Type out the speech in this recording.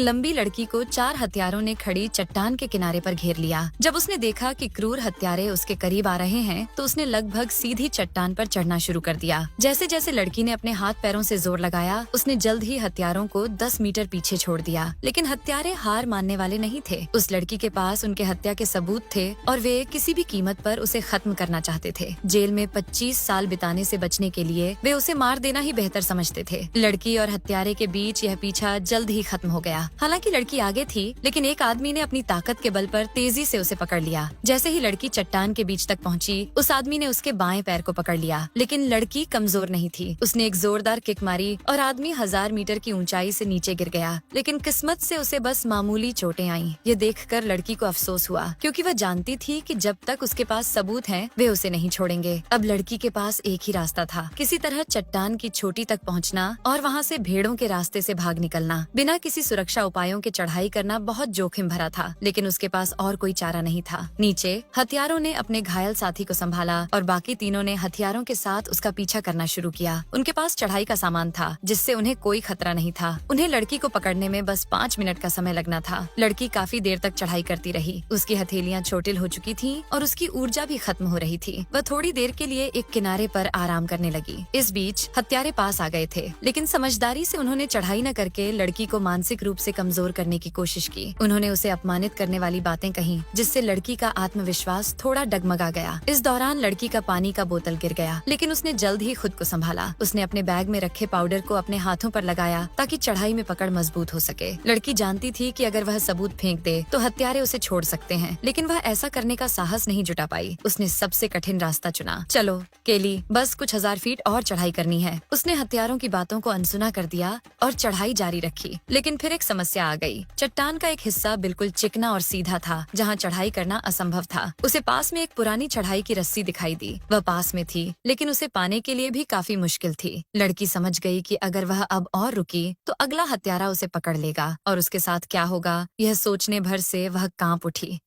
एक लंबी लड़की को 4 हत्यारों ने खड़ी चट्टान के किनारे पर घेर लिया। जब उसने देखा कि क्रूर हत्यारे उसके करीब आ रहे हैं, तो उसने लगभग सीधी चट्टान पर चढ़ना शुरू कर दिया। जैसे जैसे लड़की ने अपने हाथ पैरों से जोर लगाया, उसने जल्द ही हत्यारों को 10 मीटर पीछे छोड़ दिया। लेकिन हत्यारे हार मानने वाले नहीं थे। उस लड़की के पास उनके हत्या के सबूत थे और वे किसी भी कीमत पर उसे खत्म करना चाहते थे। जेल में 25 साल बिताने से बचने के लिए वे उसे मार देना ही बेहतर समझते थे। लड़की और हत्यारे के बीच यह पीछा जल्द ही खत्म हो गया। हालांकि लड़की आगे थी, लेकिन एक आदमी ने अपनी ताकत के बल पर तेजी से उसे पकड़ लिया। जैसे ही लड़की चट्टान के बीच तक पहुंची, उस आदमी ने उसके बाएं पैर को पकड़ लिया। लेकिन लड़की कमजोर नहीं थी। उसने एक जोरदार किक मारी और आदमी 1000 मीटर की ऊंचाई से नीचे गिर गया। लेकिन किस्मत से उसे बस मामूली चोटें आईं। ये देखकर लड़की को अफसोस हुआ, क्योंकि वह जानती थी कि जब तक उसके पास सबूत हैं, वे उसे नहीं छोड़ेंगे। अब लड़की के पास एक ही रास्ता था, किसी तरह चट्टान की चोटी तक पहुंचना और वहां से भेड़ों के रास्ते से भाग निकलना। बिना किसी सुरक्षा उपायों के चढ़ाई करना बहुत जोखिम भरा था, लेकिन उसके पास और कोई चारा नहीं था। नीचे हथियारों ने अपने घायल साथी को संभाला और बाकी तीनों ने हथियारों के साथ उसका पीछा करना शुरू किया। उनके पास चढ़ाई का सामान था, जिससे उन्हें कोई खतरा नहीं था। उन्हें लड़की को पकड़ने में बस 5 मिनट का समय लगना था। लड़की काफी देर तक चढ़ाई करती रही। उसकी हथेलियां चोटिल हो चुकी थीं और उसकी ऊर्जा भी खत्म हो रही थी। वह थोड़ी देर के लिए एक किनारे पर आराम करने लगी। इस बीच हत्यारे पास आ गए थे, लेकिन समझदारी से उन्होंने चढ़ाई न करके लड़की को मानसिक रूप से कमजोर करने की कोशिश की। उन्होंने उसे अपमानित करने वाली बातें कही, जिससे लड़की का आत्मविश्वास थोड़ा डगमगा गया। इस दौरान लड़की का पानी का बोतल गिर गया, लेकिन उसने जल्द ही खुद को संभाला। उसने अपने बैग में रखे पाउडर को अपने हाथों पर लगाया, ताकि चढ़ाई में पकड़ मजबूत हो सके। लड़की जानती थी कि अगर वह सबूत फेंक दे तो हत्यारे उसे छोड़ सकते हैं, लेकिन वह ऐसा करने का साहस नहीं जुटा पाई। उसने सबसे कठिन रास्ता चुना। चलो केली, बस कुछ 1000 फीट और चढ़ाई करनी है। उसने हत्यारों की बातों को अनसुना कर दिया और चढ़ाई जारी रखी। लेकिन फिर एक समस्या आ गई। चट्टान का एक हिस्सा बिल्कुल चिकना और सीधा था, जहाँ चढ़ाई करना असंभव था। उसे पास में एक पुरानी चढ़ाई की रस्सी दिखाई दी। वह पास में थी, लेकिन उसे पाने के लिए भी काफी मुश्किल थी। लड़की समझ गई कि अगर वह अब और रुकी तो अगला हत्यारा उसे पकड़ लेगा और उसके साथ क्या होगा, यह सोचने भर से वह कांप उठी।